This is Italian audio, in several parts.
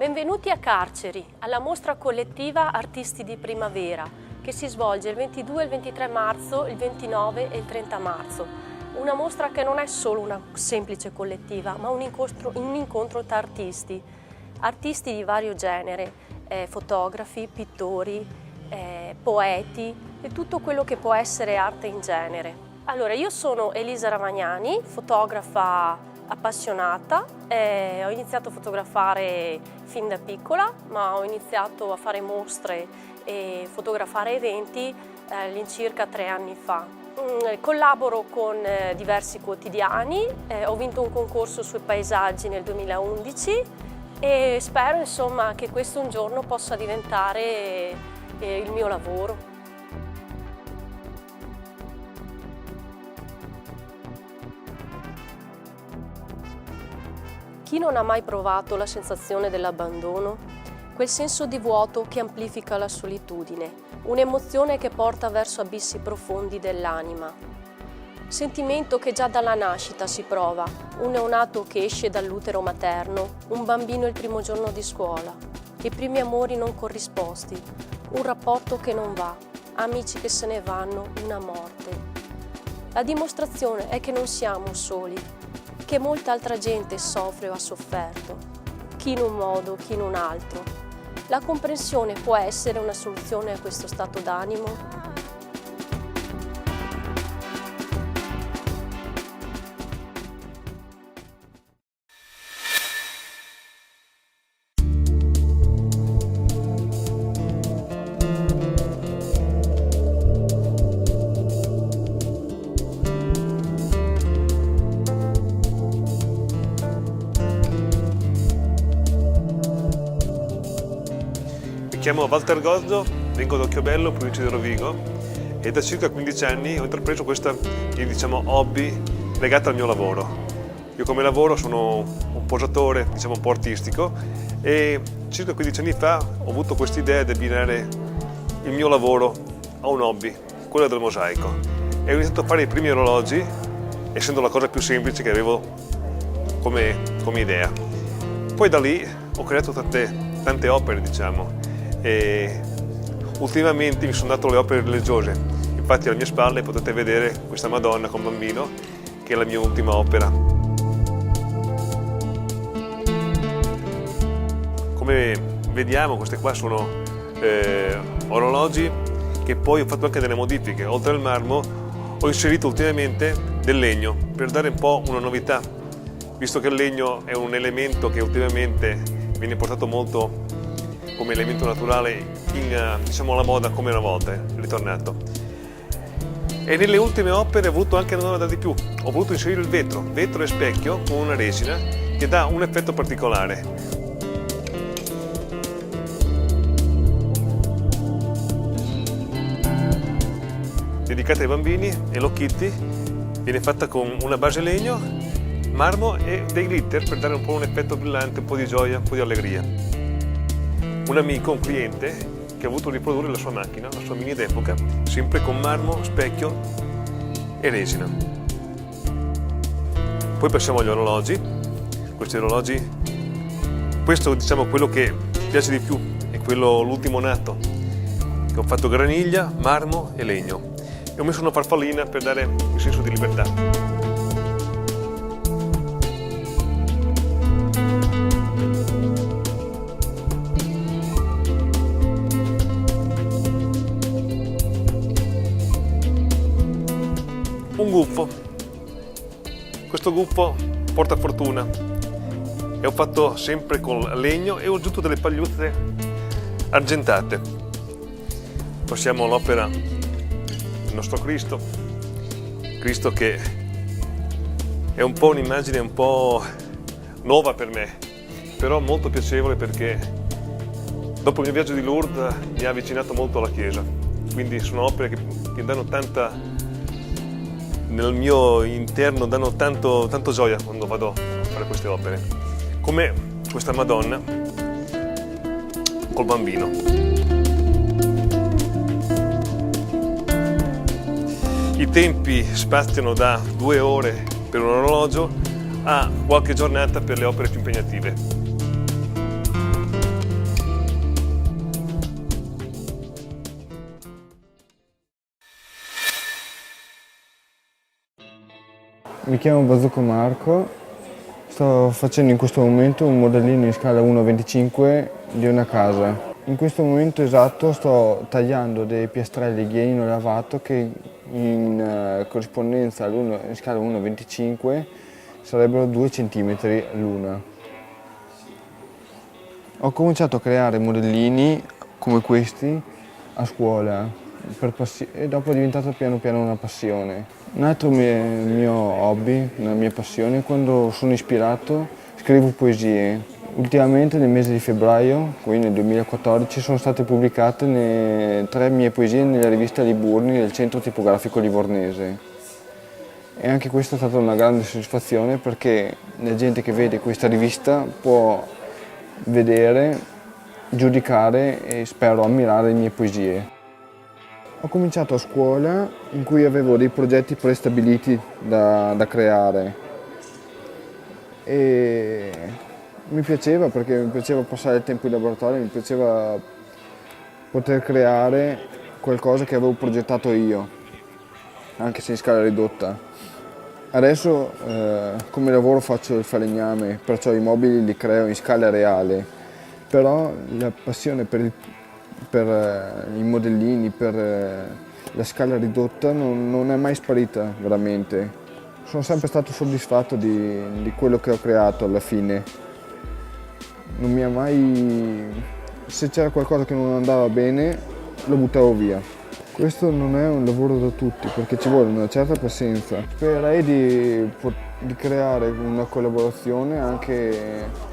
Benvenuti a Carceri, alla mostra collettiva Artisti di Primavera, che si svolge il 22 e il 23 marzo, il 29 e il 30 marzo. Una mostra che non è solo una semplice collettiva, ma un incontro tra artisti di vario genere, fotografi, pittori, poeti e tutto quello che può essere arte in genere. Allora, io sono Elisa Ravagnani, fotografa appassionata, ho iniziato a fotografare fin da piccola, ma ho iniziato a fare mostre e fotografare eventi all'incirca 3 anni fa. Collaboro con diversi quotidiani, ho vinto un concorso sui paesaggi nel 2011 e spero insomma che questo un giorno possa diventare il mio lavoro. Chi non ha mai provato la sensazione dell'abbandono? Quel senso di vuoto che amplifica la solitudine, un'emozione che porta verso abissi profondi dell'anima. Sentimento che già dalla nascita si prova, un neonato che esce dall'utero materno, un bambino il primo giorno di scuola, i primi amori non corrisposti, un rapporto che non va, amici che se ne vanno, una morte. La dimostrazione è che non siamo soli, che molta altra gente soffre o ha sofferto, chi in un modo, chi in un altro. La comprensione può essere una soluzione a questo stato d'animo? Mi chiamo Walter Gozzo, vengo da Occhiobello, provincia di Rovigo, e da circa 15 anni ho intrapreso questa hobby legata al mio lavoro. Io come lavoro sono un posatore, un po' artistico, e circa 15 anni fa ho avuto questa idea di abbinare il mio lavoro a un hobby, quello del mosaico. E ho iniziato a fare i primi orologi, essendo la cosa più semplice che avevo come idea. Poi da lì ho creato tante opere, e ultimamente mi sono dato le opere religiose. Infatti alle mie spalle potete vedere questa Madonna con bambino, che è la mia ultima opera. Come vediamo, queste qua sono orologi che poi ho fatto anche delle modifiche. Oltre al marmo ho inserito ultimamente del legno per dare un po' una novità, visto che il legno è un elemento che ultimamente viene portato molto come elemento naturale alla moda, come una volta è ritornato. E nelle ultime opere ho voluto anche andare da di più, ho voluto inserire il vetro e specchio con una resina che dà un effetto particolare. Dedicata ai bambini, Hello Kitty, viene fatta con una base legno, marmo e dei glitter per dare un po' un effetto brillante, un po' di gioia, un po' di allegria. Un amico, un cliente, che ha voluto riprodurre la sua macchina, la sua Mini d'epoca, sempre con marmo, specchio e resina. Poi passiamo agli orologi. Questi orologi, questo quello che piace di più, è l'ultimo nato, che ho fatto graniglia, marmo e legno. E ho messo una farfallina per dare un senso di libertà. Un gufo. Questo gufo porta fortuna e ho fatto sempre con legno e ho aggiunto delle pagliuzze argentate. Passiamo all'opera del nostro Cristo che è un po' un'immagine un po' nuova per me, però molto piacevole perché dopo il mio viaggio di Lourdes mi ha avvicinato molto alla Chiesa, quindi sono opere che danno tanta, nel mio interno danno tanto gioia quando vado a fare queste opere, come questa Madonna col bambino. I tempi spaziano da 2 ore per un orologio a qualche giornata per le opere più impegnative. Mi chiamo Bazzucco Marco, sto facendo in questo momento un modellino in scala 1:25 di una casa. In questo momento esatto sto tagliando dei piastrelli ghiaino lavato che in corrispondenza in scala 1:25 sarebbero 2 cm l'una. Ho cominciato a creare modellini come questi a scuola e dopo è diventato piano piano una passione. Un altro mio hobby, una mia passione, quando sono ispirato scrivo poesie. Ultimamente nel mese di febbraio, quindi nel 2014, sono state pubblicate 3 mie poesie nella rivista Liburni del Centro Tipografico Livornese. E anche questa è stata una grande soddisfazione perché la gente che vede questa rivista può vedere, giudicare e spero ammirare le mie poesie. Ho cominciato a scuola in cui avevo dei progetti prestabiliti da creare e mi piaceva perché mi piaceva passare il tempo in laboratorio, mi piaceva poter creare qualcosa che avevo progettato io, anche se in scala ridotta. Adesso come lavoro faccio il falegname, perciò i mobili li creo in scala reale, però la passione per i modellini, per la scala ridotta non è mai sparita veramente. Sono sempre stato soddisfatto di quello che ho creato alla fine. Non mi ha mai... Se c'era qualcosa che non andava bene, lo buttavo via. Questo non è un lavoro da tutti perché ci vuole una certa pazienza. Spererei di creare una collaborazione anche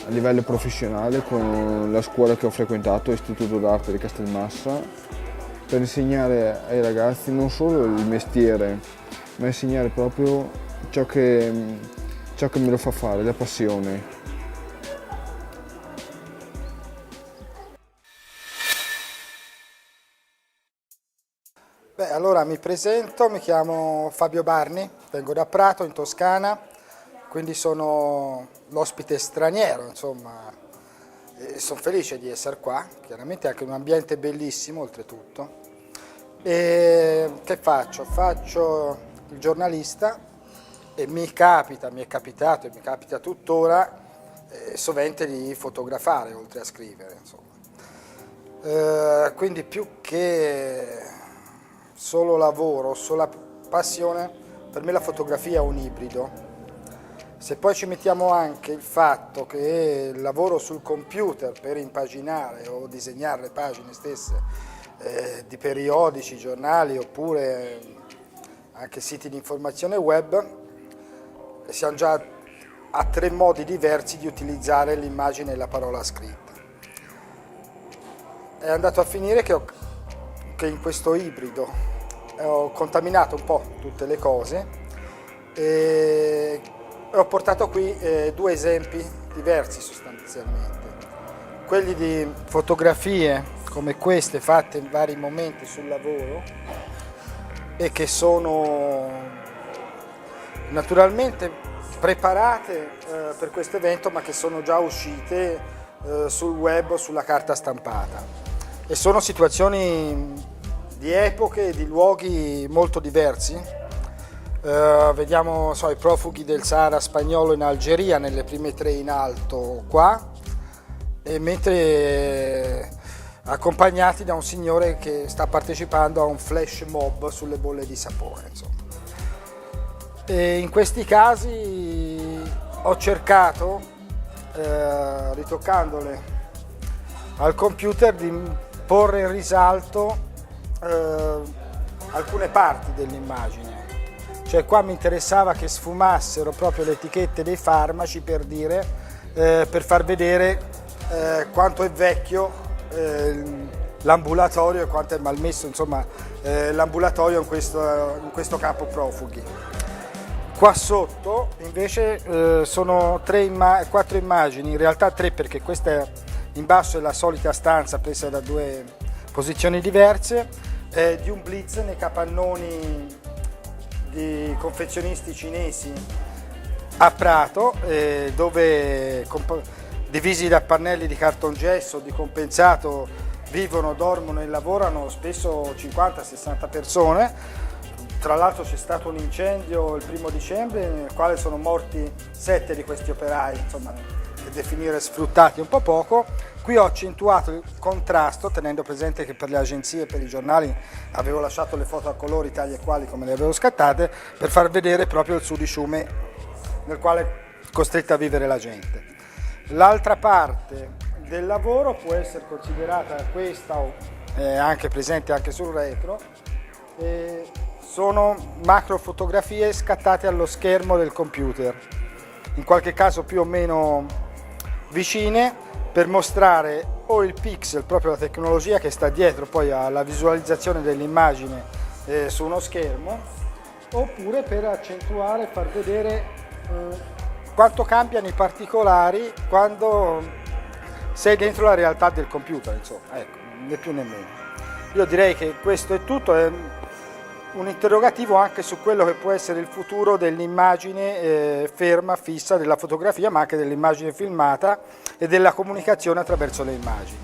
a livello professionale con la scuola che ho frequentato, Istituto d'Arte di Castelmassa, per insegnare ai ragazzi non solo il mestiere, ma insegnare proprio ciò che me lo fa fare, la passione. Beh, allora mi presento, mi chiamo Fabio Barni, vengo da Prato in Toscana, quindi sono l'ospite straniero, insomma, e sono felice di essere qua, chiaramente è anche un ambiente bellissimo oltretutto. E che faccio? Faccio il giornalista e mi è capitato e mi capita tuttora sovente di fotografare oltre a scrivere, insomma. Quindi più che solo lavoro, sola passione, per me la fotografia è un ibrido. Se poi ci mettiamo anche il fatto che lavoro sul computer per impaginare o disegnare le pagine stesse di periodici, giornali oppure anche siti di informazione web, siamo già a 3 modi diversi di utilizzare l'immagine e la parola scritta. È andato a finire che in questo ibrido ho contaminato un po' tutte le cose e ho portato qui 2 esempi diversi sostanzialmente. Quelli di fotografie come queste fatte in vari momenti sul lavoro e che sono naturalmente preparate per questo evento ma che sono già uscite sul web o sulla carta stampata e sono situazioni di epoche e di luoghi molto diversi. Vediamo i profughi del Sahara spagnolo in Algeria, nelle prime 3 in alto qua, e mentre accompagnati da un signore che sta partecipando a un flash mob sulle bolle di sapone, insomma. E in questi casi ho cercato, ritoccandole al computer, di porre in risalto alcune parti dell'immagine. Cioè qua mi interessava che sfumassero proprio le etichette dei farmaci per far vedere quanto è vecchio l'ambulatorio e quanto è malmesso, insomma, l'ambulatorio in questo campo profughi. Qua sotto invece sono 4 immagini, in realtà 3 perché questa in basso è la solita stanza presa da 2 posizioni diverse, di un blitz nei capannoni di confezionisti cinesi a Prato, dove divisi da pannelli di cartongesso, di compensato, vivono, dormono e lavorano spesso 50-60 persone, Tra l'altro c'è stato un incendio il 1° dicembre nel quale sono morti 7 di questi operai, insomma, che definire sfruttati è un po' poco. Qui ho accentuato il contrasto, tenendo presente che per le agenzie e per i giornali avevo lasciato le foto a colori tali e quali come le avevo scattate, per far vedere proprio il su di Ciume nel quale è costretta a vivere la gente. L'altra parte del lavoro può essere considerata questa, o anche presente anche sul retro, sono macrofotografie scattate allo schermo del computer, in qualche caso più o meno vicine, per mostrare o il pixel, proprio la tecnologia che sta dietro poi alla visualizzazione dell'immagine su uno schermo, oppure per accentuare, far vedere quanto cambiano i particolari quando sei dentro la realtà del computer, insomma, ecco, né più né meno. Io direi che questo è tutto, è un interrogativo anche su quello che può essere il futuro dell'immagine ferma, fissa, della fotografia, ma anche dell'immagine filmata e della comunicazione attraverso le immagini.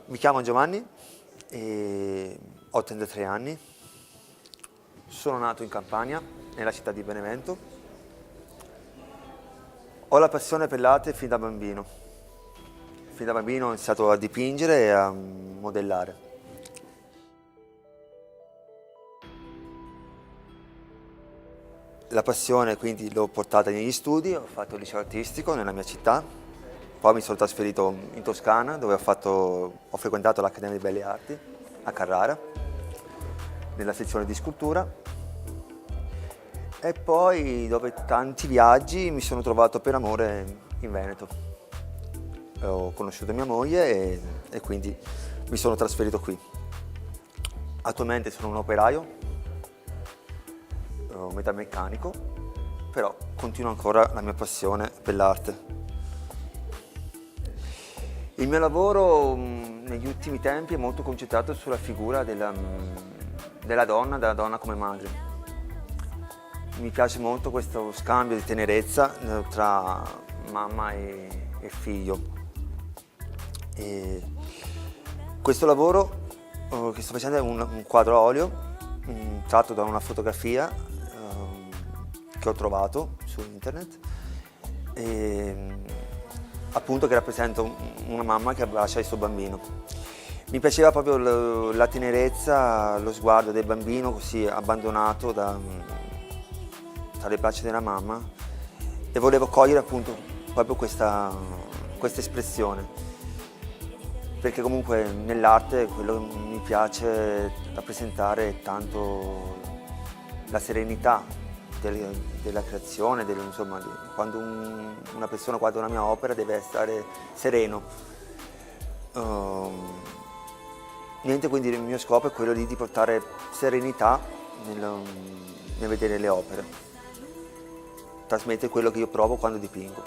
Mi chiamo Giovanni e ho 33 anni, sono nato in Campania, nella città di Benevento. Ho la passione per l'arte fin da bambino. Fin da bambino ho iniziato a dipingere e a modellare. La passione quindi l'ho portata negli studi, ho fatto il liceo artistico nella mia città. Poi mi sono trasferito in Toscana, dove ho frequentato l'Accademia di Belle Arti a Carrara, nella sezione di scultura. E poi, dopo tanti viaggi, mi sono trovato per amore in Veneto. Ho conosciuto mia moglie e quindi mi sono trasferito qui. Attualmente sono un operaio, metalmeccanico, però continuo ancora la mia passione per l'arte. Il mio lavoro negli ultimi tempi è molto concentrato sulla figura della donna come madre. Mi piace molto questo scambio di tenerezza tra mamma e figlio. E questo lavoro che sto facendo è un quadro a olio tratto da una fotografia che ho trovato su internet. Appunto, che rappresenta una mamma che abbraccia il suo bambino. Mi piaceva proprio la tenerezza, lo sguardo del bambino così abbandonato dalle braccia della mamma, e volevo cogliere appunto proprio questa espressione, perché comunque nell'arte quello che mi piace rappresentare è tanto la serenità della creazione, insomma, quando una persona guarda una mia opera deve stare sereno. Niente, quindi il mio scopo è quello di portare serenità nel vedere le opere, trasmettere quello che io provo quando dipingo.